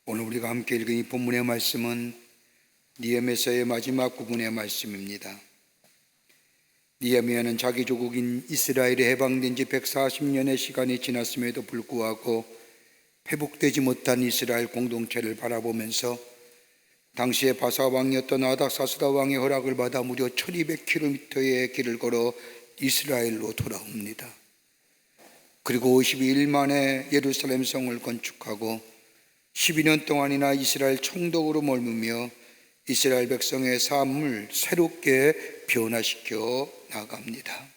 오늘 우리가 함께 읽은 이 본문의 말씀은 느헤미야서의 마지막 부분의 말씀입니다. 느헤미야는 자기 조국인 이스라엘이 해방된 지 140년의 시간이 지났음에도 불구하고 회복되지 못한 이스라엘 공동체를 바라보면서 당시에 바사 왕이었던 아닥사스다 왕의 허락을 받아 무려 1200km의 길을 걸어 이스라엘로 돌아옵니다. 그리고 52일 만에 예루살렘 성을 건축하고 12년 동안이나 이스라엘 총독으로 머물며 이스라엘 백성의 삶을 새롭게 변화시켜 나갑니다.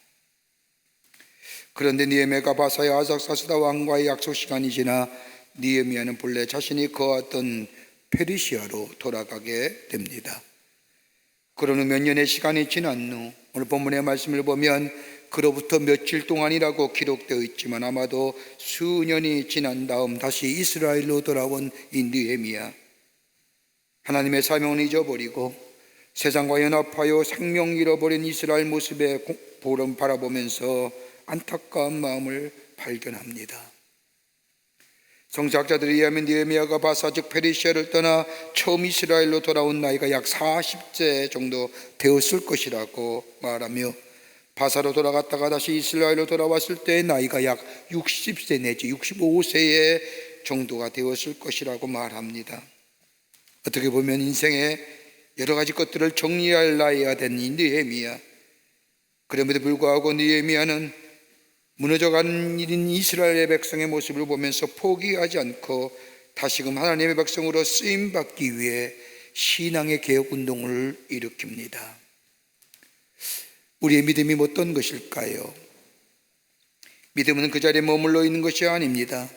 그런데 느헤미야가 바사의 아닥사스다 왕과의 약속 시간이 지나 느헤미야는 본래 자신이 거하던 페르시아로 돌아가게 됩니다. 그러는 몇 년의 시간이 지난 후 오늘 본문의 말씀을 보면 그로부터 며칠 동안이라고 기록되어 있지만 아마도 수년이 지난 다음 다시 이스라엘로 돌아온 이 느헤미야, 하나님의 사명을 잊어버리고 세상과 연합하여 생명 잃어버린 이스라엘 모습에 바라보면서 안타까운 마음을 발견합니다. 성서학자들에 의하면 느헤미야가 바사 즉 페르시아를 떠나 처음 이스라엘로 돌아온 나이가 약 40세 정도 되었을 것이라고 말하며 바사로 돌아갔다가 다시 이스라엘로 돌아왔을 때의 나이가 약 60세 내지 65세 정도가 되었을 것이라고 말합니다. 어떻게 보면 인생의 여러 가지 것들을 정리할 나이가 된 이 느헤미야, 그럼에도 불구하고 느헤미야는 무너져가는 일인 이스라엘의 백성의 모습을 보면서 포기하지 않고 다시금 하나님의 백성으로 쓰임받기 위해 신앙의 개혁운동을 일으킵니다. 우리의 믿음이 어떤 것일까요? 믿음은 그 자리에 머물러 있는 것이 아닙니다.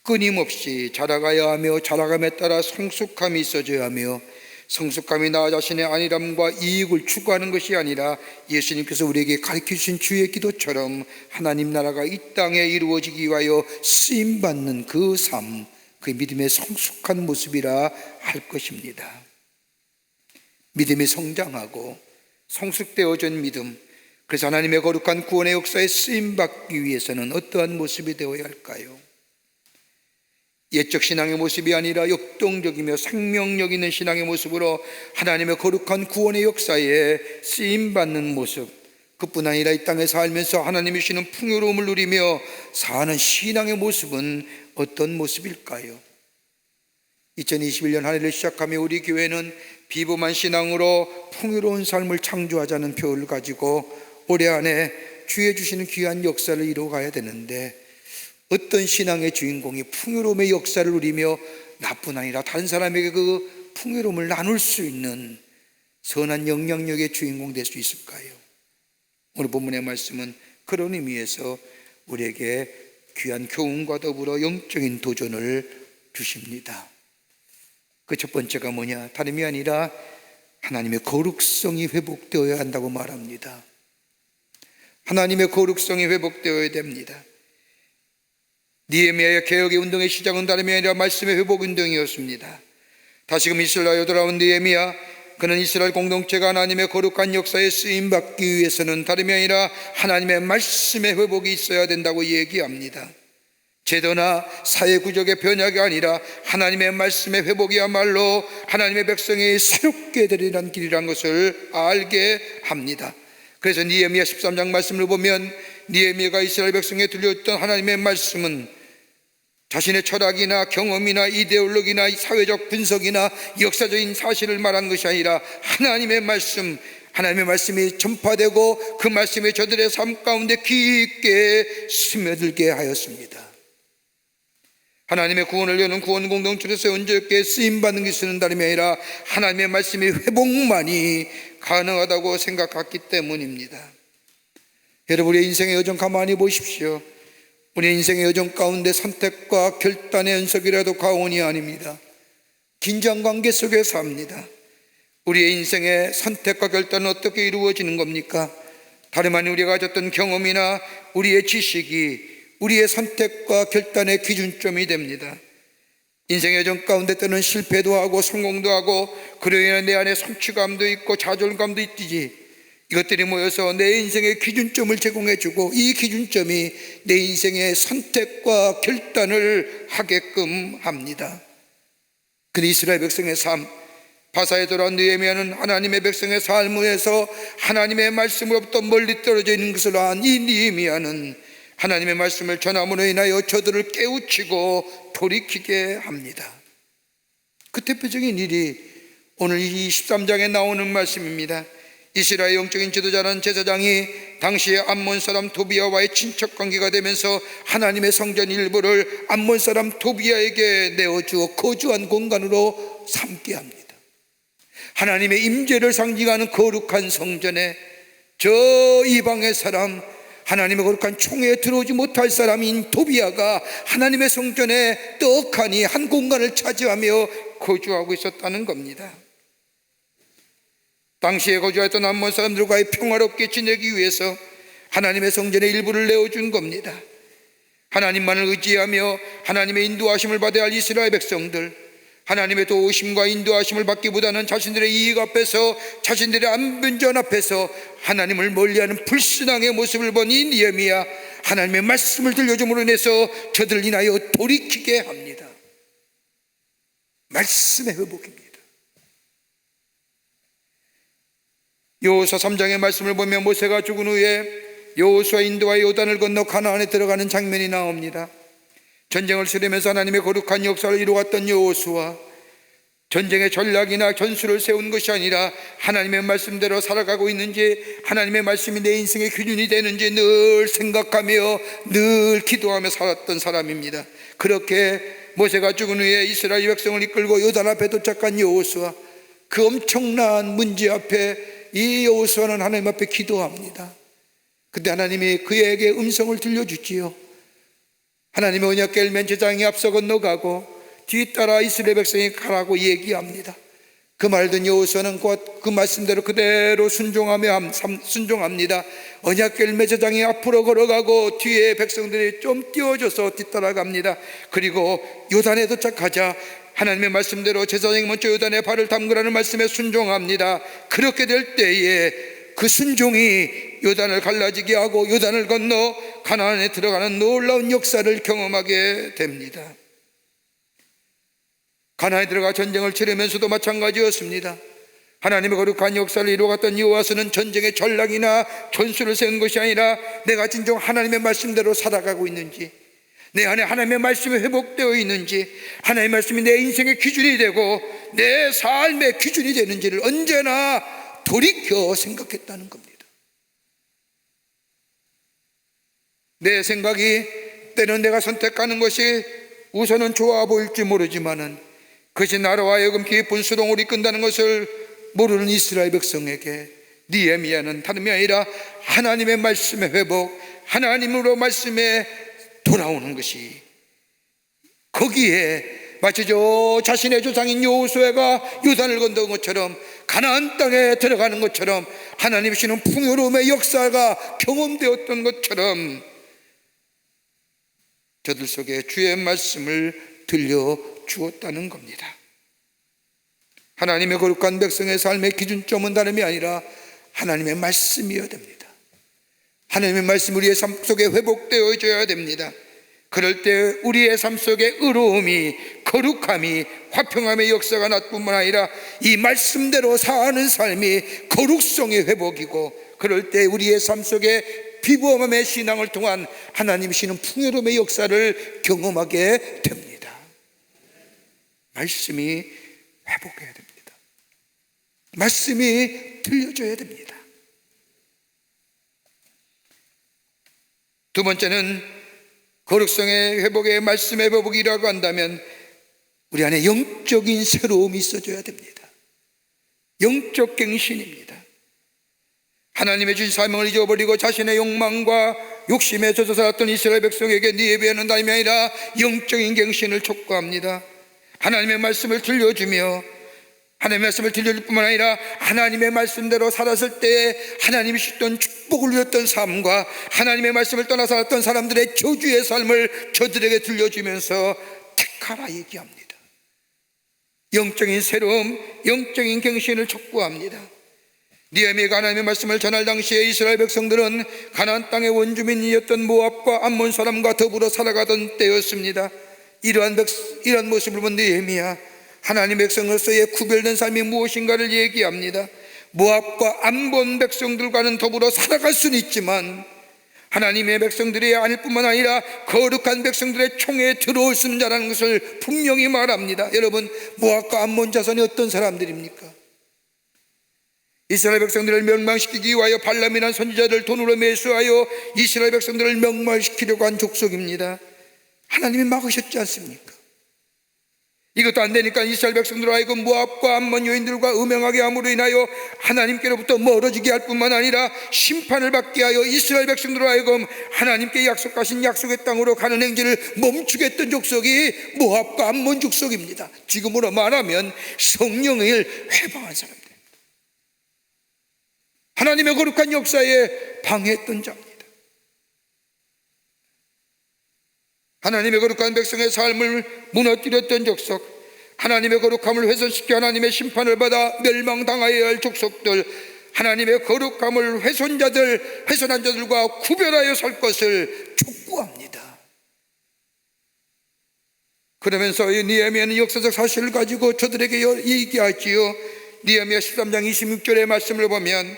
끊임없이 자라가야 하며 자라감에 따라 성숙함이 있어져야 하며 성숙함이 나 자신의 안일함과 이익을 추구하는 것이 아니라 예수님께서 우리에게 가르쳐주신 주의 기도처럼 하나님 나라가 이 땅에 이루어지기 위하여 쓰임받는 그 삶, 그 믿음의 성숙한 모습이라 할 것입니다. 믿음이 성장하고 성숙되어진 믿음, 그래서 하나님의 거룩한 구원의 역사에 쓰임받기 위해서는 어떠한 모습이 되어야 할까요? 옛적 신앙의 모습이 아니라 역동적이며 생명력 있는 신앙의 모습으로 하나님의 거룩한 구원의 역사에 쓰임받는 모습, 그뿐 아니라 이 땅에 살면서 하나님이 주시는 풍요로움을 누리며 사는 신앙의 모습은 어떤 모습일까요? 2021년 한 해를 시작하며 우리 교회는 비범한 신앙으로 풍요로운 삶을 창조하자는 표를 가지고 올해 안에 주의 주시는 귀한 역사를 이루어가야 되는데, 어떤 신앙의 주인공이 풍요로움의 역사를 누리며 나뿐 아니라 다른 사람에게 그 풍요로움을 나눌 수 있는 선한 영향력의 주인공 될 수 있을까요? 오늘 본문의 말씀은 그런 의미에서 우리에게 귀한 교훈과 더불어 영적인 도전을 주십니다. 그 첫 번째가 뭐냐? 다름이 아니라 하나님의 거룩성이 회복되어야 한다고 말합니다. 하나님의 거룩성이 회복되어야 됩니다. 느헤미야의 개혁의 운동의 시작은 다름이 아니라 말씀의 회복 운동이었습니다. 다시금 이스라엘로 돌아온 느헤미야, 그는 이스라엘 공동체가 하나님의 거룩한 역사에 쓰임받기 위해서는 다름이 아니라 하나님의 말씀의 회복이 있어야 된다고 얘기합니다. 제도나 사회 구조의 변화가 아니라 하나님의 말씀의 회복이야말로 하나님의 백성이 새롭게 되리라는 길이라는 것을 알게 합니다. 그래서 느헤미야 13장 말씀을 보면 느헤미야가 이스라엘 백성에 들려줬던 하나님의 말씀은 자신의 철학이나 경험이나 이데올로기나 사회적 분석이나 역사적인 사실을 말한 것이 아니라 하나님의 말씀이 전파되고 그 말씀이 저들의 삶 가운데 깊게 스며들게 하였습니다. 하나님의 구원을 여는 구원 공동체로서 온전하게 쓰임받는 것은 다름이 아니라 하나님의 말씀의 회복만이 가능하다고 생각했기 때문입니다. 여러분, 우리의 인생의 여정 가만히 보십시오. 우리의 인생의 여정 가운데 선택과 결단의 연속이라도 가온이 아닙니다. 긴장관계 속에 삽니다. 우리의 인생의 선택과 결단은 어떻게 이루어지는 겁니까? 다름 아닌 우리가 가졌던 경험이나 우리의 지식이 우리의 선택과 결단의 기준점이 됩니다. 인생의 여정 가운데 때는 실패도 하고 성공도 하고 그로 인해 내 안에 성취감도 있고 좌절감도 있듯이 이것들이 모여서 내 인생의 기준점을 제공해주고 이 기준점이 내 인생의 선택과 결단을 하게끔 합니다. 그 이스라엘 백성의 삶, 바사에 돌아온 느헤미야는 하나님의 백성의 삶에서 하나님의 말씀으로부터 멀리 떨어져 있는 것을 안 이 느헤미야는 하나님의 말씀을 전함으로 인하여 저들을 깨우치고 돌이키게 합니다. 그 대표적인 일이 오늘 이 13장에 나오는 말씀입니다. 이스라엘 영적인 지도자는 제사장이 당시에 암몬 사람 도비야와의 친척 관계가 되면서 하나님의 성전 일부를 암몬 사람 도비야에게 내어주어 거주한 공간으로 삼게 합니다. 하나님의 임재를 상징하는 거룩한 성전에 저 이방의 사람, 하나님의 거룩한 총회에 들어오지 못할 사람인 도비야가 하나님의 성전에 떡하니 한 공간을 차지하며 거주하고 있었다는 겁니다. 당시에 거주했던 암몬 사람들과의 평화롭게 지내기 위해서 하나님의 성전의 일부를 내어준 겁니다. 하나님만을 의지하며 하나님의 인도하심을 받아야 할 이스라엘 백성들, 하나님의 도우심과 인도하심을 받기보다는 자신들의 이익 앞에서, 자신들의 안변전 앞에서 하나님을 멀리하는 불신앙의 모습을 본 이 느헤미야, 하나님의 말씀을 들려줌으로 인해서 저들을 인하여 돌이키게 합니다. 말씀의 회복입니다. 여호수아 3장의 말씀을 보면 모세가 죽은 후에 여호수아 인도와 요단을 건너 가나안에 들어가는 장면이 나옵니다. 전쟁을 치르면서 하나님의 거룩한 역사를 이루었던 여호수아, 전쟁의 전략이나 전술을 세운 것이 아니라 하나님의 말씀대로 살아가고 있는지, 하나님의 말씀이 내 인생의 기준이 되는지 늘 생각하며 늘 기도하며 살았던 사람입니다. 그렇게 모세가 죽은 후에 이스라엘 백성을 이끌고 요단 앞에 도착한 여호수아, 그 엄청난 문제 앞에 이 여호수아는 하나님 앞에 기도합니다. 그때 하나님이 그에게 음성을 들려주지요. 하나님의 언약 깰면 제장이 앞서 건너가고 뒤따라 이스라엘 백성이 가라고 얘기합니다. 그 말 듣는 여호수아는 곧 그 말씀대로 그대로 순종합니다. 언약 깰면 제장이 앞으로 걸어가고 뒤에 백성들이 좀 띄워줘서 뒤따라갑니다. 그리고 요단에 도착하자 하나님의 말씀대로 제사장이 먼저 요단에 발을 담그라는 말씀에 순종합니다. 그렇게 될 때에 그 순종이 요단을 갈라지게 하고 요단을 건너 가나안에 들어가는 놀라운 역사를 경험하게 됩니다. 가나안에 들어가 전쟁을 치르면서도 마찬가지였습니다. 하나님의 거룩한 역사를 이루어갔던 여호와서는 전쟁의 전략이나 전술을 세운 것이 아니라 내가 진정 하나님의 말씀대로 살아가고 있는지, 내 안에 하나님의 말씀이 회복되어 있는지, 하나님의 말씀이 내 인생의 기준이 되고 내 삶의 기준이 되는지를 언제나 돌이켜 생각했다는 겁니다. 내 생각이 때는 내가 선택하는 것이 우선은 좋아 보일지 모르지만은 그것이 나로 하여금 깊은 수동을 이끈다는 것을 모르는 이스라엘 백성에게 느헤미야는 다름이 아니라 하나님의 말씀의 회복, 하나님으로 말씀에 돌아오는 것이, 거기에 마치 저 자신의 조상인 여호수아가 요단을 건너온 것처럼 가나안 땅에 들어가는 것처럼 하나님이 주시는 풍요로움의 역사가 경험되었던 것처럼 저들 속에 주의 말씀을 들려주었다는 겁니다. 하나님의 거룩한 백성의 삶의 기준점은 다름이 아니라 하나님의 말씀이어야 됩니다. 하나님의 말씀이 우리의 삶 속에 회복되어져야 됩니다. 그럴 때 우리의 삶 속에 의로움이, 거룩함이, 화평함의 역사가 날 뿐만 아니라 이 말씀대로 사는 삶이 거룩성의 회복이고, 그럴 때 우리의 삶 속에 비범함의 신앙을 통한 하나님이 주시는 풍요로움의 역사를 경험하게 됩니다. 말씀이 회복해야 됩니다. 말씀이 들려줘야 됩니다. 두 번째는 거룩성의 회복의 말씀의 회복이라고 한다면 우리 안에 영적인 새로움이 있어줘야 됩니다. 영적 갱신입니다. 하나님의 주신 사명을 잊어버리고 자신의 욕망과 욕심에 젖어 살았던 이스라엘 백성에게 느헤미야는 다름이 아니라 영적인 갱신을 촉구합니다. 하나님의 말씀을 들려주며, 하나님의 말씀을 들려줄 뿐만 아니라 하나님의 말씀대로 살았을 때 하나님이 주셨던 축복을 누렸던 삶과 하나님의 말씀을 떠나 살았던 사람들의 저주의 삶을 저들에게 들려주면서 택하라 얘기합니다. 영적인 새로움, 영적인 갱신을 촉구합니다. 느헤미야가 하나님의 말씀을 전할 당시에 이스라엘 백성들은 가나안 땅의 원주민이었던 모압과 암몬 사람과 더불어 살아가던 때였습니다. 이러한 모습을 본 느헤미야, 하나님의 백성으로서의 구별된 삶이 무엇인가를 얘기합니다. 모압과 암몬 백성들과는 더불어 살아갈 수는 있지만 하나님의 백성들이 아닐 뿐만 아니라 거룩한 백성들의 총에 들어올 수 있는 자라는 것을 분명히 말합니다. 여러분, 모압과 암몬 자손이 어떤 사람들입니까? 이스라엘 백성들을 멸망시키기 위하여 발람이라는 선지자를 돈으로 매수하여 이스라엘 백성들을 멸망시키려고 한 족속입니다. 하나님이 막으셨지 않습니까? 이것도 안 되니까 이스라엘 백성들로 하여금 모압과 암몬 여인들과 음행하게 함으로 인하여 하나님께로부터 멀어지게 할 뿐만 아니라 심판을 받게 하여 이스라엘 백성들로 하여금 하나님께 약속하신 약속의 땅으로 가는 행진을 멈추게 했던 족속이 모압과 암몬 족속입니다. 지금으로 말하면 성령을 회방한 사람들, 하나님의 거룩한 역사에 방해했던 자입니다. 하나님의 거룩한 백성의 삶을 무너뜨렸던 족속, 하나님의 거룩함을 훼손시켜 하나님의 심판을 받아 멸망당하여야 할 족속들, 하나님의 거룩함을 훼손한 자들과 구별하여 살 것을 촉구합니다. 그러면서 이 느헤미야는 역사적 사실을 가지고 저들에게 얘기하지요. 느헤미야 13장 26절의 말씀을 보면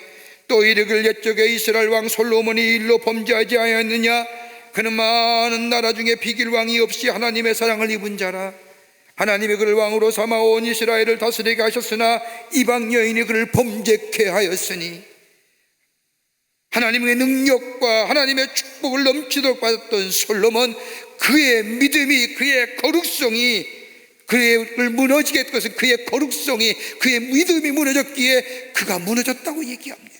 또 이르길 옛적에 이스라엘 왕 솔로몬이 일로 범죄하지 아니하였느냐? 그는 많은 나라 중에 비길 왕이 없이 하나님의 사랑을 입은 자라. 하나님이 그를 왕으로 삼아 온 이스라엘을 다스리게 하셨으나 이방 여인이 그를 범죄케 하였으니, 하나님의 능력과 하나님의 축복을 넘치도록 받았던 솔로몬, 그의 믿음이, 그의 거룩성이 그를 무너지게 했던 것은 그의 거룩성이, 그의 믿음이 무너졌기에 그가 무너졌다고 얘기합니다.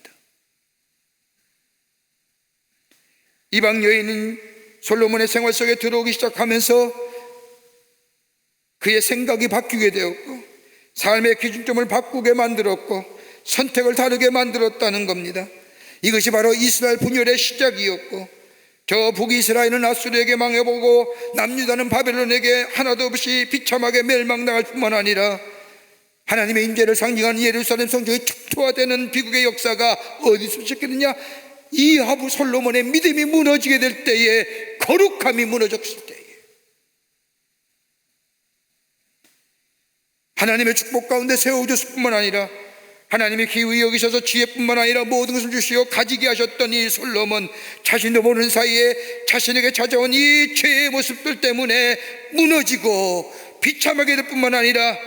이방 여인은 솔로몬의 생활 속에 들어오기 시작하면서 그의 생각이 바뀌게 되었고 삶의 기준점을 바꾸게 만들었고 선택을 다르게 만들었다는 겁니다. 이것이 바로 이스라엘 분열의 시작이었고, 저 북이스라엘은 아수르에게 망해보고 남유다는 바벨론에게 하나도 없이 비참하게 멸망당할 뿐만 아니라 하나님의 임재를 상징하는 예루살렘 성전이 축토화되는 비극의 역사가 어디서 시작했느냐? 이하부 솔로몬의 믿음이 무너지게 될 때에, 거룩함이 무너졌을 때에 하나님의 축복 가운데 세워주실 뿐만 아니라 하나님의 기후에 여기셔서 지혜뿐만 아니라 모든 것을 주시어 가지게 하셨던 이 솔로몬, 자신도 모르는 사이에 자신에게 찾아온 이 죄의 모습들 때문에 무너지고 비참하게 될 뿐만 아니라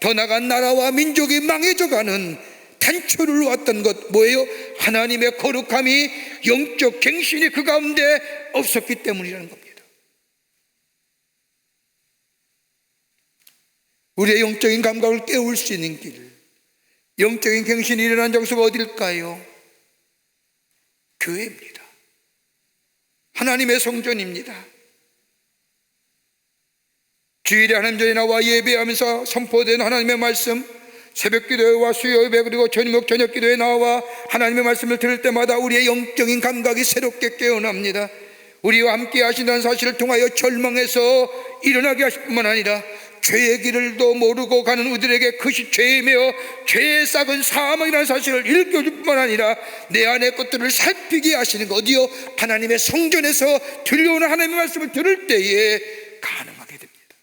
더 나아간 나라와 민족이 망해져가는 단초를 놓았던 것, 뭐예요? 하나님의 거룩함이, 영적 갱신이 그 가운데 없었기 때문이라는 겁니다. 우리의 영적인 감각을 깨울 수 있는 길, 영적인 갱신이 일어난 장소가 어딜까요? 교회입니다. 하나님의 성전입니다. 주일에 하나님 전에 나와 예배하면서 선포된 하나님의 말씀, 새벽기도와 수요 예배 그리고 저녁 기도에 나와 하나님의 말씀을 들을 때마다 우리의 영적인 감각이 새롭게 깨어납니다. 우리와 함께 하신다는 사실을 통하여 절망해서 일어나게 하실 뿐만 아니라 죄의 길을도 모르고 가는 우리들에게 그것이 죄이며 죄의 싹은 사망이라는 사실을 일깨워줄 뿐만 아니라 내 안의 것들을 살피게 하시는 것, 어디요? 하나님의 성전에서 들려오는 하나님의 말씀을 들을 때에 가능하게 됩니다.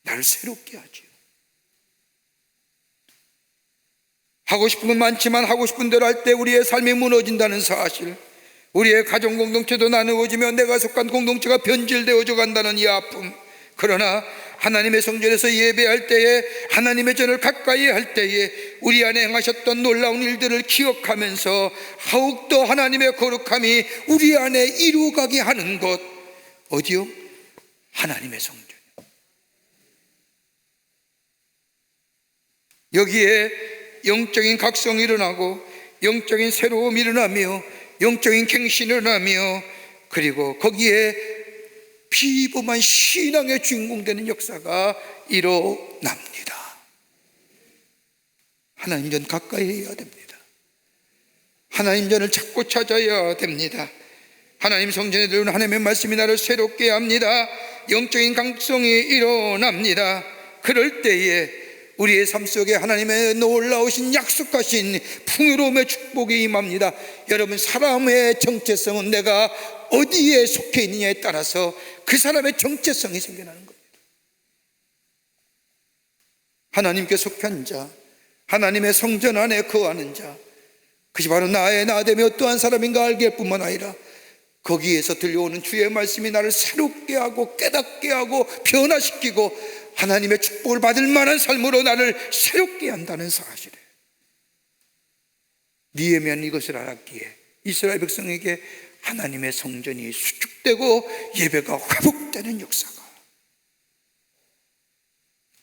나를 새롭게 하지요. 하고 싶은 건 많지만 하고 싶은 대로 할 때 우리의 삶이 무너진다는 사실, 우리의 가정 공동체도 나누어지며 내가 속한 공동체가 변질되어져 간다는 이 아픔, 그러나 하나님의 성전에서 예배할 때에, 하나님의 전을 가까이 할 때에 우리 안에 행하셨던 놀라운 일들을 기억하면서 더욱더 하나님의 거룩함이 우리 안에 이루어가게 하는 것, 어디요? 하나님의 성전. 여기에 영적인 각성이 일어나고 영적인 새로움이 일어나며 영적인 갱신이 일어나며, 그리고 거기에 비범한 신앙의 주인공 되는 역사가 일어납니다. 하나님 전 가까이 해야 됩니다. 하나님 전을 찾고 찾아야 됩니다. 하나님 성전에 들어오는 하나님의 말씀이 나를 새롭게 합니다. 영적인 강성이 일어납니다. 그럴 때에 우리의 삶 속에 하나님의 놀라우신 약속하신 풍요로움의 축복이 임합니다. 여러분, 사람의 정체성은 내가 어디에 속해 있느냐에 따라서 그 사람의 정체성이 생겨나는 겁니다. 하나님께 속한 자, 하나님의 성전 안에 거하는 자, 그것이 바로 나의 나됨이 어떠한 사람인가 알게 할 뿐만 아니라 거기에서 들려오는 주의 말씀이 나를 새롭게 하고 깨닫게 하고 변화시키고 하나님의 축복을 받을 만한 삶으로 나를 새롭게 한다는 사실에 느헤미야는 이것을 알았기에 이스라엘 백성에게 하나님의 성전이 수축되고 예배가 회복되는 역사가,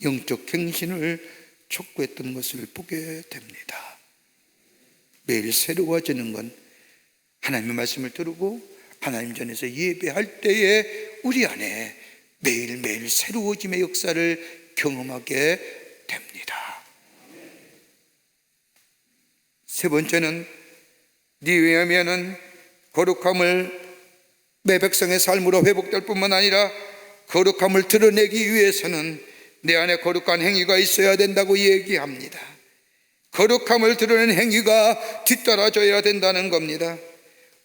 영적 갱신을 촉구했던 것을 보게 됩니다. 매일 새로워지는 건 하나님의 말씀을 들고 하나님 전에서 예배할 때에 우리 안에 매일매일 새로워짐의 역사를 경험하게 됩니다. 세 번째는 느헤미야는 거룩함을 내 백성의 삶으로 회복될 뿐만 아니라 거룩함을 드러내기 위해서는 내 안에 거룩한 행위가 있어야 된다고 얘기합니다. 거룩함을 드러내는 행위가 뒤따라져야 된다는 겁니다.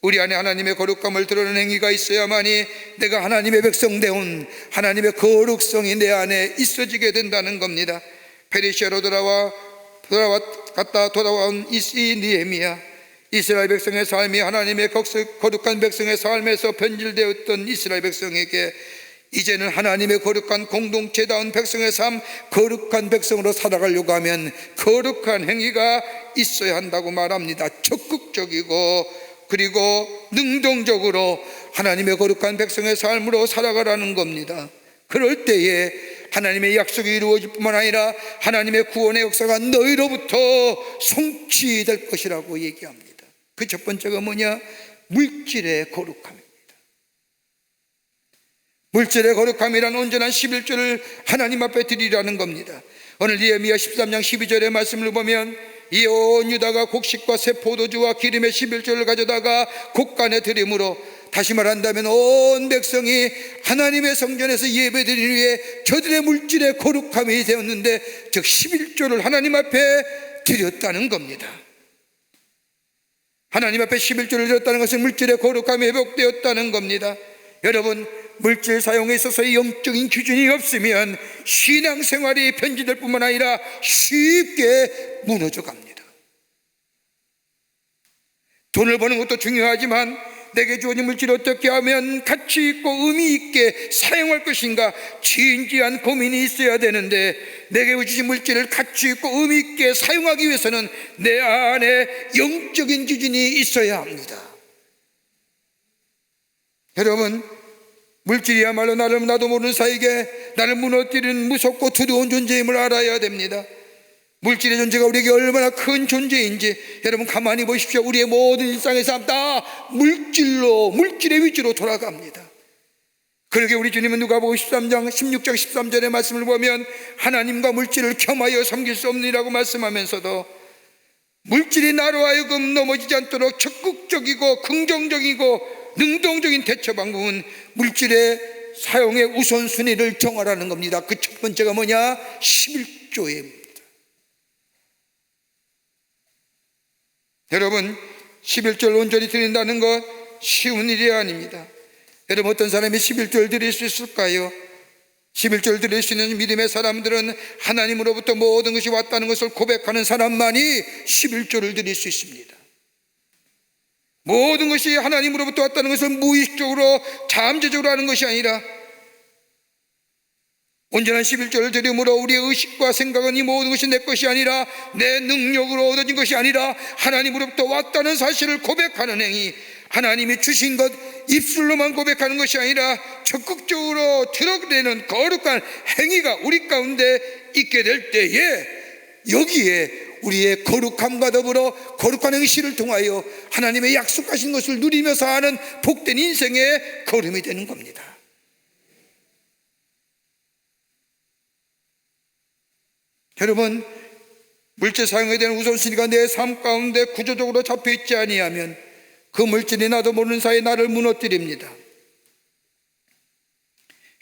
우리 안에 하나님의 거룩함을 드러내는 행위가 있어야만이 내가 하나님의 백성되온 하나님의 거룩성이 내 안에 있어지게 된다는 겁니다. 페르시아로 돌아온 이 느헤미야, 이스라엘 백성의 삶이 하나님의 거룩한 백성의 삶에서 변질되었던 이스라엘 백성에게 이제는 하나님의 거룩한 공동체다운 백성의 삶, 거룩한 백성으로 살아가려고 하면 거룩한 행위가 있어야 한다고 말합니다. 적극적이고 그리고 능동적으로 하나님의 거룩한 백성의 삶으로 살아가라는 겁니다. 그럴 때에 하나님의 약속이 이루어질 뿐만 아니라 하나님의 구원의 역사가 너희로부터 성취될 것이라고 얘기합니다. 그 첫 번째가 뭐냐? 물질의 거룩함입니다. 물질의 거룩함이란 온전한 11조를 하나님 앞에 드리라는 겁니다. 오늘 느헤미야 13장 12절의 말씀을 보면 이 온 유다가 곡식과 새 포도주와 기름의 11조를 가져다가 곡간에 드림으로, 다시 말한다면 온 백성이 하나님의 성전에서 예배드리기 위해 저들의 물질의 거룩함이 되었는데, 즉 11조를 하나님 앞에 드렸다는 겁니다. 하나님 앞에 11조를 드렸다는 것은 물질의 거룩함이 회복되었다는 겁니다. 여러분, 물질 사용에 있어서의 영적인 기준이 없으면 신앙생활이 변질될 뿐만 아니라 쉽게 무너져 갑니다. 돈을 버는 것도 중요하지만 내게 주어진 물질을 어떻게 하면 가치 있고 의미 있게 사용할 것인가 진지한 고민이 있어야 되는데, 내게 주신 물질을 가치 있고 의미 있게 사용하기 위해서는 내 안에 영적인 기준이 있어야 합니다. 여러분, 물질이야말로 나도 모르는 사이에 나를 무너뜨리는 무섭고 두려운 존재임을 알아야 됩니다. 물질의 존재가 우리에게 얼마나 큰 존재인지 여러분 가만히 보십시오. 우리의 모든 일상의 삶 다 물질의 위주로 돌아갑니다. 그러게 우리 주님은 누가복음 16장 13절의 말씀을 보면 하나님과 물질을 겸하여 섬길 수 없느니라고 말씀하면서도 물질이 나로 하여금 넘어지지 않도록 적극적이고 긍정적이고 능동적인 대처 방법은 물질의 사용의 우선순위를 정하라는 겁니다. 그 첫 번째가 뭐냐? 11조입니다. 여러분, 11조를 온전히 드린다는 것 쉬운 일이 아닙니다. 여러분, 어떤 사람이 11조를 드릴 수 있을까요? 11조를 드릴 수 있는 믿음의 사람들은 하나님으로부터 모든 것이 왔다는 것을 고백하는 사람만이 11조를 드릴 수 있습니다. 모든 것이 하나님으로부터 왔다는 것을 무의식적으로 잠재적으로 하는 것이 아니라 온전한 11조를 드림으로 우리의 의식과 생각은 이 모든 것이 내 것이 아니라 내 능력으로 얻어진 것이 아니라 하나님으로부터 왔다는 사실을 고백하는 행위, 하나님이 주신 것 입술로만 고백하는 것이 아니라 적극적으로 드러내는 거룩한 행위가 우리 가운데 있게 될 때에 여기에 우리의 거룩함과 더불어 거룩한 행실을 통하여 하나님의 약속하신 것을 누리며 사는 복된 인생의 걸음이 되는 겁니다. 여러분, 물질 사용에 대한 우선순위가 내 삶 가운데 구조적으로 잡혀있지 아니하면 그 물질이 나도 모르는 사이에 나를 무너뜨립니다.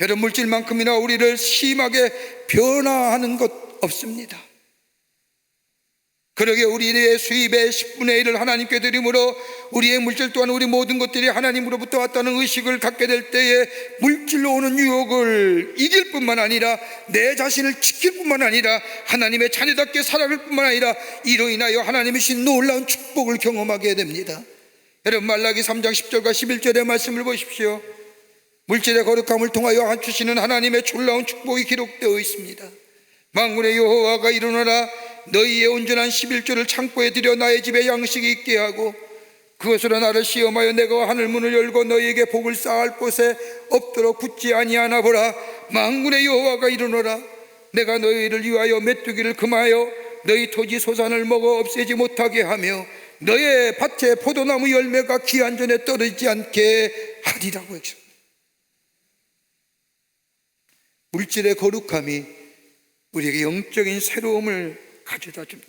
여러분, 물질만큼이나 우리를 심하게 변화하는 것 없습니다. 그러게 우리의 수입의 10분의 1을 하나님께 드림으로 우리의 물질 또한 우리 모든 것들이 하나님으로부터 왔다는 의식을 갖게 될 때에 물질로 오는 유혹을 이길 뿐만 아니라 내 자신을 지킬 뿐만 아니라 하나님의 자녀답게 살아갈 뿐만 아니라 이로 인하여 하나님의 신 놀라운 축복을 경험하게 됩니다. 여러분, 말라기 3장 10절과 11절의 말씀을 보십시오. 물질의 거룩함을 통하여 주시는 하나님의 놀라운 축복이 기록되어 있습니다. 만군의 여호와가 이르노라, 너희의 온전한 11조를 창고에 들여 나의 집에 양식이 있게 하고 그것으로 나를 시험하여 내가 하늘 문을 열고 너희에게 복을 쌓을 곳에 없도록 굳지 아니하나 보라. 만군의 여호와가 이르노라, 내가 너희를 위하여 메뚜기를 금하여 너희 토지 소산을 먹어 없애지 못하게 하며 너의 밭에 포도나무 열매가 기한전에 떨어지지 않게 하리라고 했습니다. 물질의 거룩함이 우리에게 영적인 새로움을 가져다 줍니다.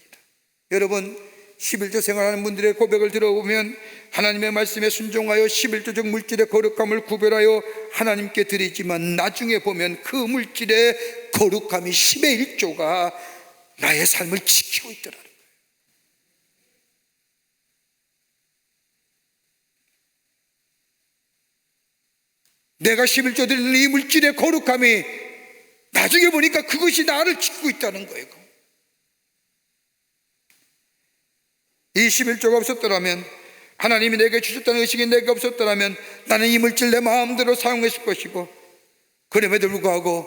여러분, 11조 생활하는 분들의 고백을 들어보면 하나님의 말씀에 순종하여 11조적 물질의 거룩함을 구별하여 하나님께 드리지만 나중에 보면 그 물질의 거룩함이 10의 1조가 나의 삶을 지키고 있더라는 거예요. 내가 11조 드리는 이 물질의 거룩함이 나중에 보니까 그것이 나를 지키고 있다는 거예요. 이 11조가 없었더라면, 하나님이 내게 주셨다는 의식이 내게 없었더라면 나는 이 물질 내 마음대로 사용했을 것이고, 그럼에도 불구하고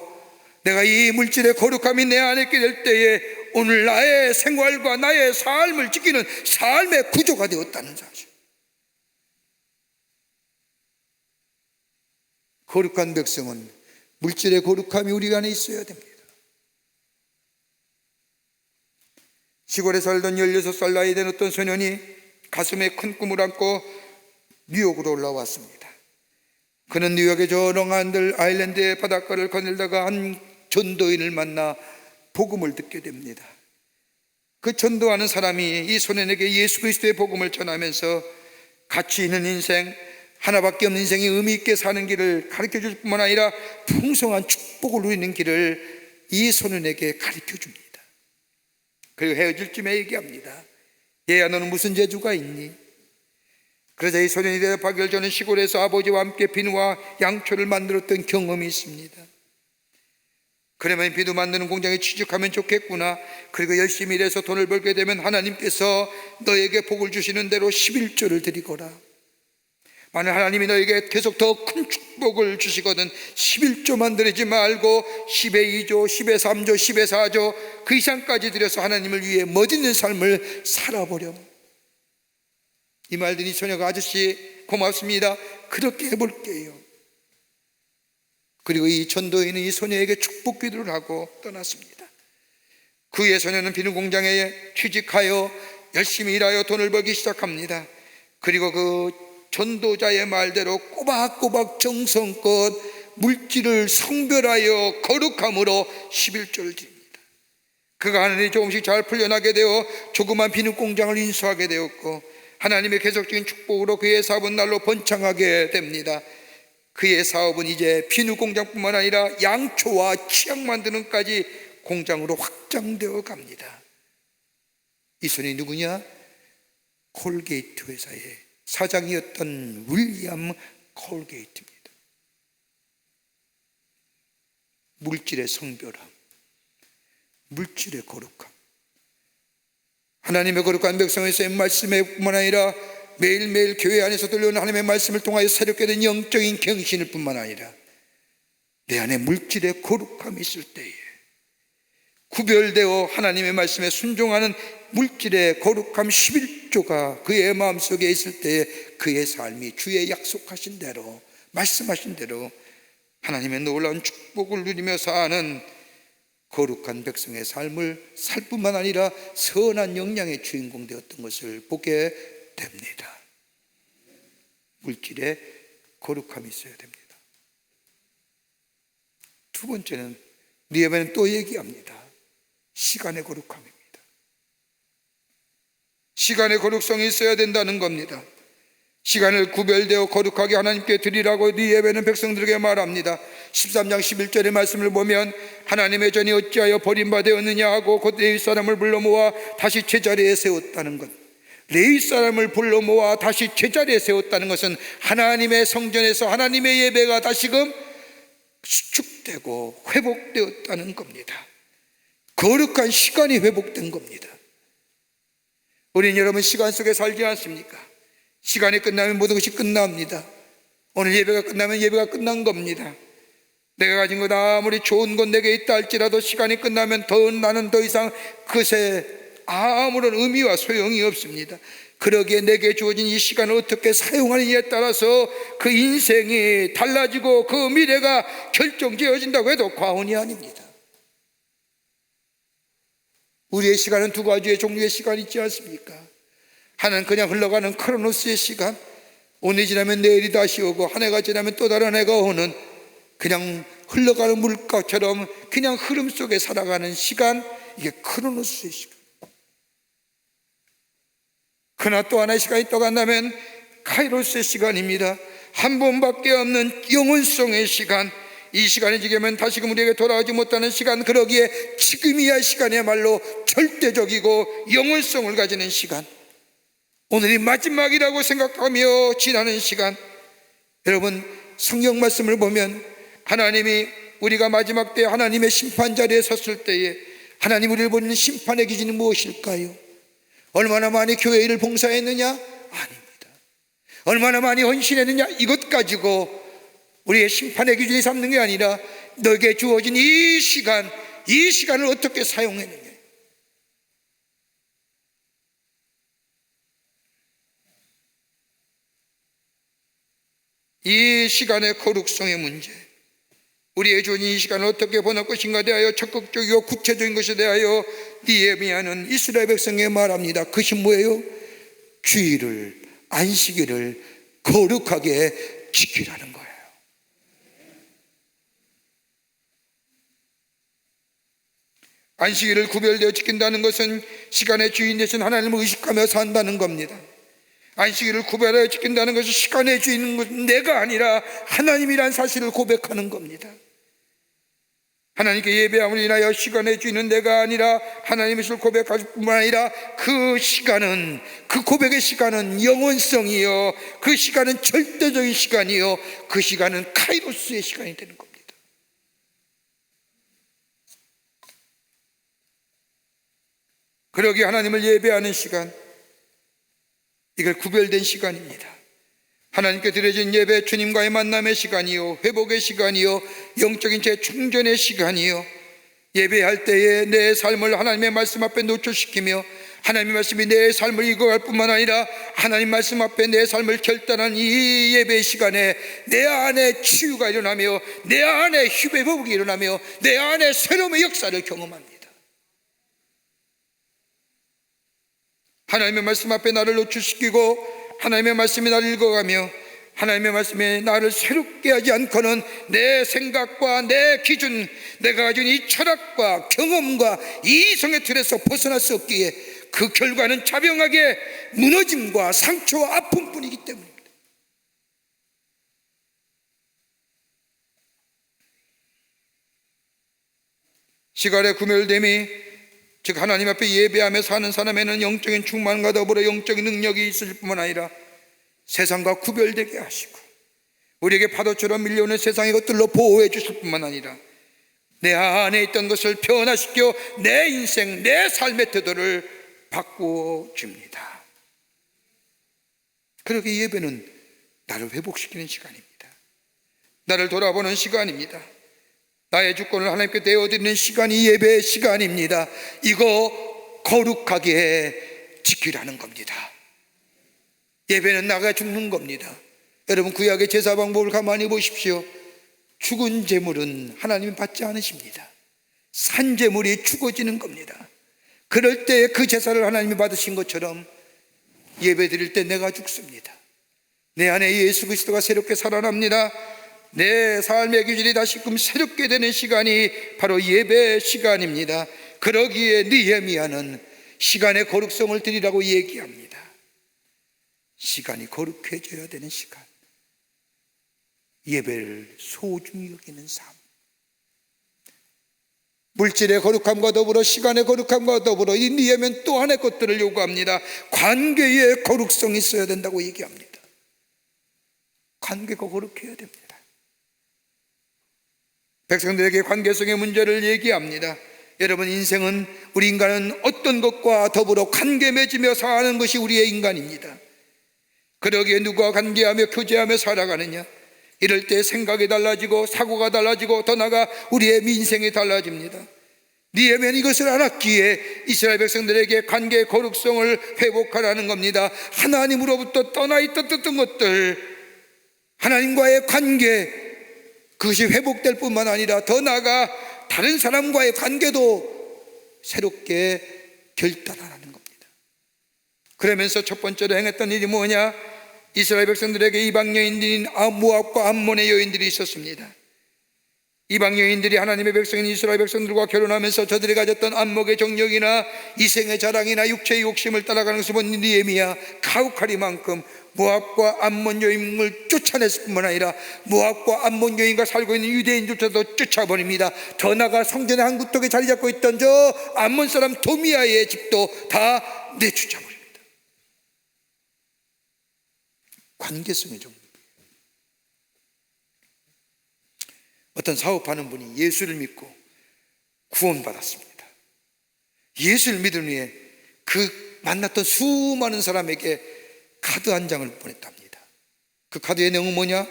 내가 이 물질의 거룩함이 내 안에 있게 될 때에 오늘 나의 생활과 나의 삶을 지키는 삶의 구조가 되었다는 사실. 거룩한 백성은 물질의 거룩함이 우리 안에 있어야 됩니다. 시골에 살던 16살 나이 된 어떤 소년이 가슴에 큰 꿈을 안고 뉴욕으로 올라왔습니다. 그는 뉴욕의 저 롱아일랜드 아일랜드의 바닷가를 거닐다가 한 전도인을 만나 복음을 듣게 됩니다. 그 전도하는 사람이 이 소년에게 예수 그리스도의 복음을 전하면서 가치 있는 인생, 하나밖에 없는 인생이 의미 있게 사는 길을 가르쳐 줄 뿐만 아니라 풍성한 축복을 누리는 길을 이 소년에게 가르쳐 줍니다. 그리고 헤어질 쯤에 얘기합니다. 얘야, 너는 무슨 재주가 있니? 그러자 이 소년이 대답하기를, 저는 시골에서 아버지와 함께 비누와 양초를 만들었던 경험이 있습니다. 그러면 비누 만드는 공장에 취직하면 좋겠구나. 그리고 열심히 일해서 돈을 벌게 되면 하나님께서 너에게 복을 주시는 대로 11조를 드리거라. 만약 하나님이 너에게 계속 더 큰 축복을 주시거든 11조만 드리지 말고 10의 2조, 10의 3조, 10의 4조 그 이상까지 드려서 하나님을 위해 멋있는 삶을 살아보렴. 이 말 들이 소녀가, 아저씨 고맙습니다, 그렇게 해볼게요. 그리고 이 전도인은 이 소녀에게 축복 기도를 하고 떠났습니다. 그 후에 소녀는 비누 공장에 취직하여 열심히 일하여 돈을 벌기 시작합니다. 그리고 그 전도자의 말대로 꼬박꼬박 정성껏 물질을 성별하여 거룩함으로 11조를 드립니다. 그가 하는 일이 조금씩 잘 풀려나게 되어 조그만 비누 공장을 인수하게 되었고, 하나님의 계속적인 축복으로 그의 사업은 날로 번창하게 됩니다. 그의 사업은 이제 비누 공장뿐만 아니라 양초와 치약 만드는까지 공장으로 확장되어 갑니다. 이 손이 누구냐? 콜게이트 회사의 사장이었던 윌리엄 콜게이트입니다. 물질의 성별함, 물질의 거룩함, 하나님의 거룩한 백성에서의 말씀에 뿐만 아니라 매일매일 교회 안에서 들려오는 하나님의 말씀을 통하여 새롭게 된 영적인 경신일 뿐만 아니라 내 안에 물질의 거룩함이 있을 때에 구별되어 하나님의 말씀에 순종하는 물질의 거룩함 11조가 그의 마음속에 있을 때에 그의 삶이 주의 약속하신 대로, 말씀하신 대로 하나님의 놀라운 축복을 누리며 사는 거룩한 백성의 삶을 살 뿐만 아니라 선한 영향의 주인공 되었던 것을 보게 됩니다. 물질의 거룩함이 있어야 됩니다. 두 번째는 느헤미야는 또 얘기합니다. 시간의 거룩함입니다. 시간의 거룩성이 있어야 된다는 겁니다. 시간을 구별되어 거룩하게 하나님께 드리라고 느헤미야는 백성들에게 말합니다. 13장 11절의 말씀을 보면 하나님의 전이 어찌하여 버림받았느냐 하고 곧 레위 사람을 불러 모아 다시 제자리에 세웠다는 것. 레위 사람을 불러 모아 다시 제자리에 세웠다는 것은 하나님의 성전에서 하나님의 예배가 다시금 수축되고 회복되었다는 겁니다. 거룩한 시간이 회복된 겁니다. 우리는 여러분 시간 속에 살지 않습니까? 시간이 끝나면 모든 것이 끝납니다. 오늘 예배가 끝나면 예배가 끝난 겁니다. 내가 가진 것 아무리 좋은 것 내게 있다 할지라도 시간이 끝나면 나는 더 이상 그것에 아무런 의미와 소용이 없습니다. 그러기에 내게 주어진 이 시간을 어떻게 사용하느냐에 따라서 그 인생이 달라지고 그 미래가 결정지어진다고 해도 과언이 아닙니다. 우리의 시간은 두 가지의 종류의 시간이 있지 않습니까? 하나는 그냥 흘러가는 크로노스의 시간, 오늘이 지나면 내일이 다시 오고 한 해가 지나면 또 다른 해가 오는 그냥 흘러가는 물가처럼 그냥 흐름 속에 살아가는 시간, 이게 크로노스의 시간. 그러나 또 하나의 시간이 또 간다면 카이로스의 시간입니다. 한 번밖에 없는 영원성의 시간, 이 시간이 지금은 다시금 우리에게 돌아오지 못하는 시간, 그러기에 지금이야 시간이야말로 절대적이고 영원성을 가지는 시간, 오늘이 마지막이라고 생각하며 지나는 시간. 여러분, 성경 말씀을 보면 하나님이 우리가 마지막 때 하나님의 심판 자리에 섰을 때에 하나님 우리를 보는 심판의 기준이 무엇일까요? 얼마나 많이 교회 일을 봉사했느냐? 아닙니다. 얼마나 많이 헌신했느냐? 이것 가지고 우리의 심판의 기준이 삼는 게 아니라 너에게 주어진 이 시간을 어떻게 사용했느냐. 이 시간의 거룩성의 문제, 우리의 주어진 이 시간을 어떻게 보낼 것인가 대하여 적극적이고 구체적인 것에 대하여 느헤미야는 이스라엘 백성에게 말합니다. 그것이 뭐예요? 주일을, 안식일을 거룩하게 지키라는 거예요. 안식일을 구별되어 지킨다는 것은 시간의 주인 되신 하나님을 의식하며 산다는 겁니다. 안식일을 구별하여 지킨다는 것은 시간의 주인은 것은 내가 아니라 하나님이란 사실을 고백하는 겁니다. 하나님께 예배함을 인하여 시간의 주인은 내가 아니라 하나님이실 고백할 뿐만 아니라 그 시간은, 그 고백의 시간은 영원성이요, 그 시간은 절대적인 시간이요, 그 시간은 카이로스의 시간이 되는 겁니다. 그러기에 하나님을 예배하는 시간, 이걸 구별된 시간입니다. 하나님께 드려진 예배, 주님과의 만남의 시간이요, 회복의 시간이요, 영적인 재충전의 시간이요, 예배할 때에 내 삶을 하나님의 말씀 앞에 노출시키며 하나님의 말씀이 내 삶을 이끌어갈 뿐만 아니라 하나님 말씀 앞에 내 삶을 결단한 이 예배 시간에 내 안에 치유가 일어나며 내 안에 회복이 일어나며 내 안에 새로움의 역사를 경험합니다. 하나님의 말씀 앞에 나를 노출시키고 하나님의 말씀이 나를 읽어가며 하나님의 말씀에 나를 새롭게 하지 않고는 내 생각과 내 기준, 내가 가진 이 철학과 경험과 이성의 틀에서 벗어날 수 없기에 그 결과는 자병하게 무너짐과 상처와 아픔뿐이기 때문입니다. 시간의 구별됨이, 즉 하나님 앞에 예배하며 사는 사람에는 영적인 충만과 더불어 영적인 능력이 있을 뿐만 아니라 세상과 구별되게 하시고 우리에게 파도처럼 밀려오는 세상의 것들로 보호해 주실 뿐만 아니라 내 안에 있던 것을 변화시켜 내 인생, 내 삶의 태도를 바꾸어 줍니다. 그렇게 예배는 나를 회복시키는 시간입니다. 나를 돌아보는 시간입니다. 나의 주권을 하나님께 내어드리는 시간이 예배의 시간입니다. 이거 거룩하게 지키라는 겁니다. 예배는 나가 죽는 겁니다. 여러분, 구약의 제사 방법을 가만히 보십시오. 죽은 제물은 하나님이 받지 않으십니다. 산 제물이 죽어지는 겁니다. 그럴 때 그 제사를 하나님이 받으신 것처럼 예배 드릴 때 내가 죽습니다. 내 안에 예수 그리스도가 새롭게 살아납니다. 내 삶의 기준이 다시금 새롭게 되는 시간이 바로 예배 시간입니다. 그러기에 느헤미야는 시간의 거룩성을 드리라고 얘기합니다. 시간이 거룩해져야 되는 시간, 예배를 소중히 여기는 삶, 물질의 거룩함과 더불어 시간의 거룩함과 더불어 이 니에면 또 하나의 것들을 요구합니다. 관계의 거룩성이 있어야 된다고 얘기합니다. 관계가 거룩해야 됩니다. 백성들에게 관계성의 문제를 얘기합니다. 여러분, 인생은, 우리 인간은 어떤 것과 더불어 관계 맺으며 사는 것이 우리의 인간입니다. 그러기에 누구와 관계하며 교제하며 살아가느냐, 이럴 때 생각이 달라지고 사고가 달라지고 더 나아가 우리의 민생이 달라집니다. 니에면 이것을 알았기에 이스라엘 백성들에게 관계의 거룩성을 회복하라는 겁니다. 하나님으로부터 떠나 있었던 것들, 하나님과의 관계, 그것이 회복될 뿐만 아니라 더 나아가 다른 사람과의 관계도 새롭게 결단하라는 겁니다. 그러면서 첫 번째로 행했던 일이 뭐냐? 이스라엘 백성들에게 이방 여인들인 모압과 암몬의 여인들이 있었습니다. 이방 여인들이 하나님의 백성인 이스라엘 백성들과 결혼하면서 저들이 가졌던 안목의 정력이나 이생의 자랑이나 육체의 욕심을 따라가는 것을 본 느헤미야 가혹하리만큼 모압과 암몬 여인을 쫓아냈을 뿐만 아니라 모압과 암몬 여인과 살고 있는 유대인조차도 쫓아버립니다. 더 나아가 성전의 한 구석에 자리 잡고 있던 저 암몬 사람 도미야의 집도 다 내쫓아버립니다. 관계성의 정리. 어떤 사업하는 분이 예수를 믿고 구원받았습니다. 예수를 믿은 후에 그 만났던 수많은 사람에게 카드 한 장을 보냈답니다. 그 카드의 내용은 뭐냐?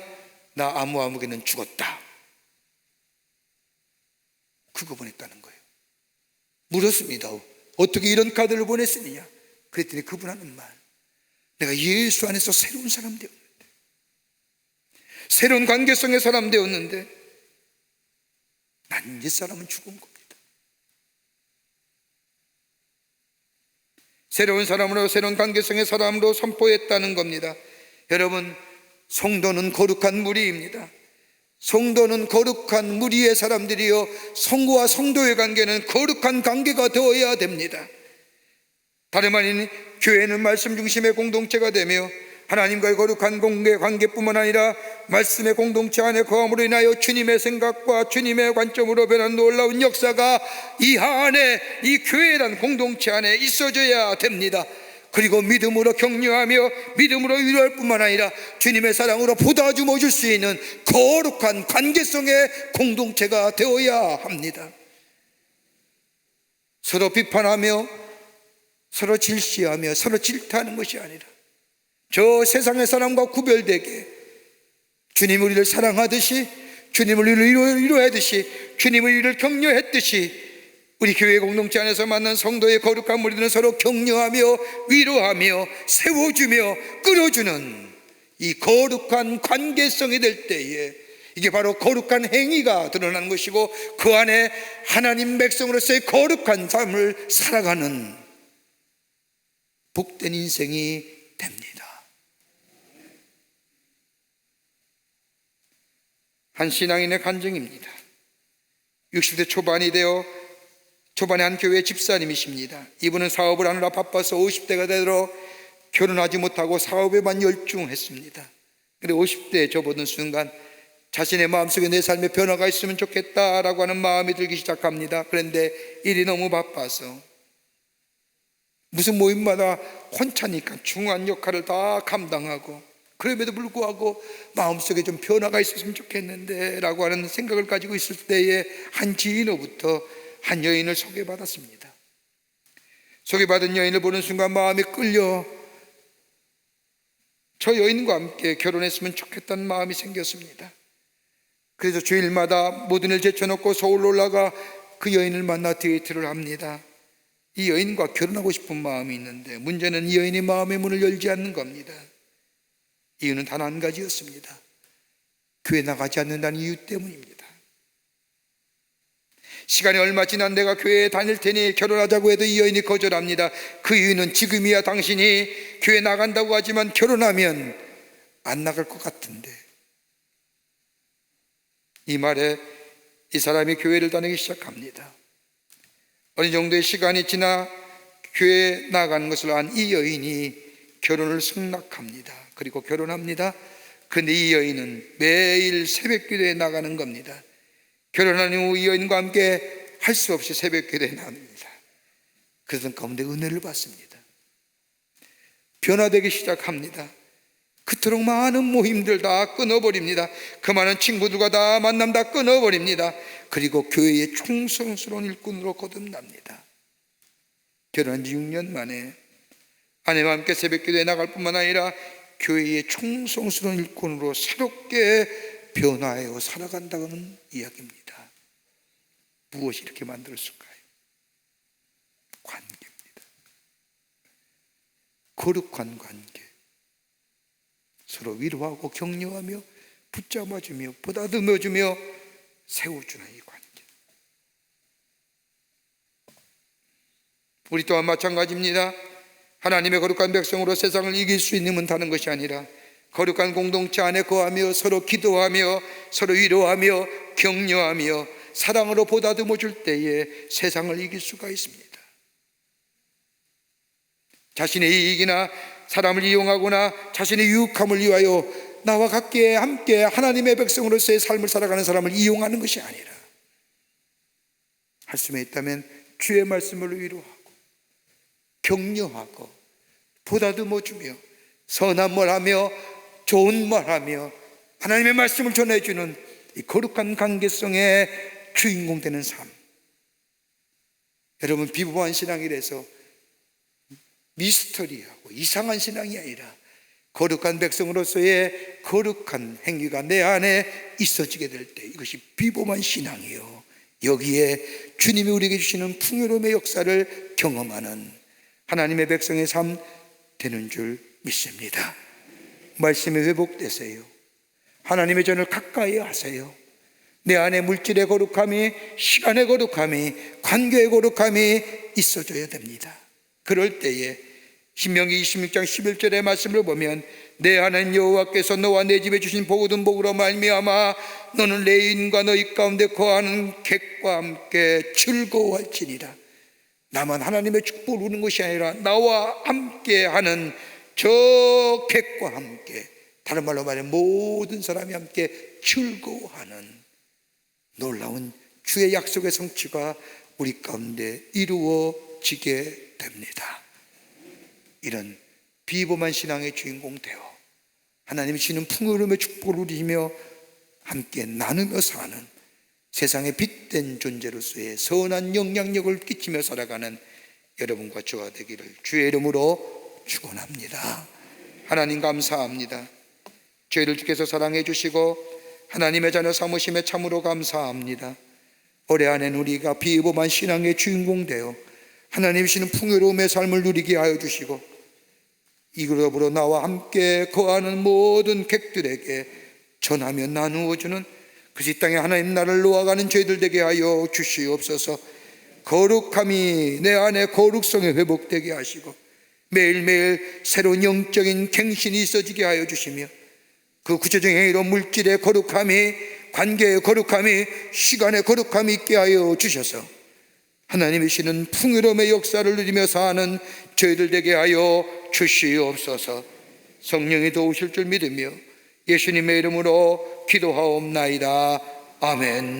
나 아무에게는 죽었다. 그거 보냈다는 거예요. 물었습니다. 어떻게 이런 카드를 보냈느냐? 그랬더니 그분 하는 말, 내가 예수 안에서 새로운 사람 되었는데, 새로운 관계성의 사람 되었는데 난 옛사람은 죽은 겁니다. 새로운 사람으로, 새로운 관계성의 사람으로 선포했다는 겁니다. 여러분, 성도는 거룩한 무리입니다. 성도는 거룩한 무리의 사람들이요, 성도와 성도의 관계는 거룩한 관계가 되어야 됩니다. 다름 아닌 교회는 말씀 중심의 공동체가 되며 하나님과의 거룩한 관계뿐만 아니라 말씀의 공동체 안에 거함으로 인하여 주님의 생각과 주님의 관점으로 변한 놀라운 역사가 이 안에, 이 교회란 공동체 안에 있어져야 됩니다. 그리고 믿음으로 격려하며 믿음으로 위로할 뿐만 아니라 주님의 사랑으로 보다주어 줄 수 있는 거룩한 관계성의 공동체가 되어야 합니다. 서로 비판하며 서로 질시하며 서로 질타하는 것이 아니라 저 세상의 사람과 구별되게 주님 우리를 사랑하듯이, 주님을 위로하듯이, 주님을 우리를 격려했듯이 우리 교회 공동체 안에서 만난 성도의 거룩한 무리들은 서로 격려하며 위로하며 세워주며 끌어주는 이 거룩한 관계성이 될 때에 이게 바로 거룩한 행위가 드러나는 것이고, 그 안에 하나님 백성으로서의 거룩한 삶을 살아가는 복된 인생이 됩니다. 한 신앙인의 간증입니다. 60대 초반이 되어 초반에 한 교회 집사님이십니다. 이분은 사업을 하느라 바빠서 50대가 되도록 결혼하지 못하고 사업에만 열중했습니다. 그런데 50대에 접어든 순간 자신의 마음속에 내 삶에 변화가 있으면 좋겠다라고 하는 마음이 들기 시작합니다. 그런데 일이 너무 바빠서 무슨 모임마다 혼자니까 중요한 역할을 다 감당하고, 그럼에도 불구하고 마음속에 좀 변화가 있었으면 좋겠는데 라고 하는 생각을 가지고 있을 때에 한 지인으로부터 한 여인을 소개받았습니다. 소개받은 여인을 보는 순간 마음이 끌려 저 여인과 함께 결혼했으면 좋겠다는 마음이 생겼습니다. 그래서 주일마다 모든 일 제쳐놓고 서울로 올라가 그 여인을 만나 데이트를 합니다. 이 여인과 결혼하고 싶은 마음이 있는데 문제는 이 여인이 마음의 문을 열지 않는 겁니다. 이유는 단 한 가지였습니다. 교회 나가지 않는다는 이유 때문입니다. 시간이 얼마 지난 내가 교회에 다닐 테니 결혼하자고 해도 이 여인이 거절합니다. 그 이유는 지금이야 당신이 교회 나간다고 하지만 결혼하면 안 나갈 것 같은데. 이 말에 이 사람이 교회를 다니기 시작합니다. 어느 정도의 시간이 지나 교회에 나가는 것을 안 이 여인이 결혼을 승낙합니다. 그리고 결혼합니다. 그런데 이 여인은 매일 새벽 기도에 나가는 겁니다. 결혼한 후 이 여인과 함께 할 수 없이 새벽 기도에 나갑니다. 그런 가운데 은혜를 받습니다. 변화되기 시작합니다. 그토록 많은 모임들 다 끊어버립니다. 그 많은 친구들과 다 만남 다 끊어버립니다. 그리고 교회의 충성스러운 일꾼으로 거듭납니다. 결혼한 지 6년 만에 아내와 함께 새벽 기도에 나갈 뿐만 아니라 교회의 충성스러운 일꾼으로 새롭게 변화하여 살아간다는 이야기입니다. 무엇이 이렇게 만들었을까요? 관계입니다. 거룩한 관계. 서로 위로하고 격려하며 붙잡아주며 보다듬어주며 세워주는 이 관계. 우리 또한 마찬가지입니다. 하나님의 거룩한 백성으로 세상을 이길 수 있는 다른 것이 아니라 거룩한 공동체 안에 거하며 서로 기도하며 서로 위로하며 격려하며 사랑으로 보다듬어 줄 때에 세상을 이길 수가 있습니다. 자신의 이익이나 사람을 이용하거나 자신의 유익함을 위하여 나와 함께 하나님의 백성으로서의 삶을 살아가는 사람을 이용하는 것이 아니라 할 수만 있다면 주의 말씀을 위로하고 격려하고 보다듬어 주며 선한 말하며 좋은 말하며 하나님의 말씀을 전해주는 이 거룩한 관계성의 주인공 되는 삶. 여러분, 비범한 신앙이라서 미스터리하고 이상한 신앙이 아니라 거룩한 백성으로서의 거룩한 행위가 내 안에 있어지게 될 때 이것이 비범한 신앙이요, 여기에 주님이 우리에게 주시는 풍요로움의 역사를 경험하는 하나님의 백성의 삶 되는 줄 믿습니다. 말씀이 회복되세요. 하나님의 전을 가까이 하세요. 내 안에 물질의 거룩함이, 시간의 거룩함이, 관계의 거룩함이 있어줘야 됩니다. 그럴 때에 신명기 26장 11절의 말씀을 보면 내 하나님 여호와께서 너와 내 집에 주신 복은 복으로 말미암아 너는 레인과 너희 가운데 거하는 객과 함께 즐거워할지니라. 나만 하나님의 축복을 누리는 것이 아니라 나와 함께하는 저 객과 함께, 다른 말로 말하면 모든 사람이 함께 즐거워하는 놀라운 주의 약속의 성취가 우리 가운데 이루어지게 됩니다. 이런 비범한 신앙의 주인공 되어 하나님이 주시는 풍요로움의 축복을 누리며 함께 나누며 사는 세상의 빛된 존재로서의 선한 영향력을 끼치며 살아가는 여러분과 저와 되기를 주의 이름으로 축원합니다. 하나님 감사합니다. 저희를 주께서 사랑해 주시고 하나님의 자녀 삼으심에 참으로 감사합니다. 올해 안에는 우리가 비범한 신앙의 주인공 되어 하나님 주시는 풍요로움의 삶을 누리게 하여 주시고 이그룹으로 나와 함께 거하는 모든 객들에게 전하며 나누어주는 그 땅에 하나님 나라를 놓아가는 저희들 되게 하여 주시옵소서. 거룩함이 내 안에 거룩성이 회복되게 하시고 매일매일 새로운 영적인 갱신이 있어지게 하여 주시며 그 구체적인 행위로 물질의 거룩함이, 관계의 거룩함이, 시간의 거룩함이 있게 하여 주셔서 하나님이 주시는 풍요로움의 역사를 누리며 사는 저희들 되게 하여 주시옵소서. 성령이 도우실 줄 믿으며 예수님의 이름으로 기도하옵나이다. 아멘.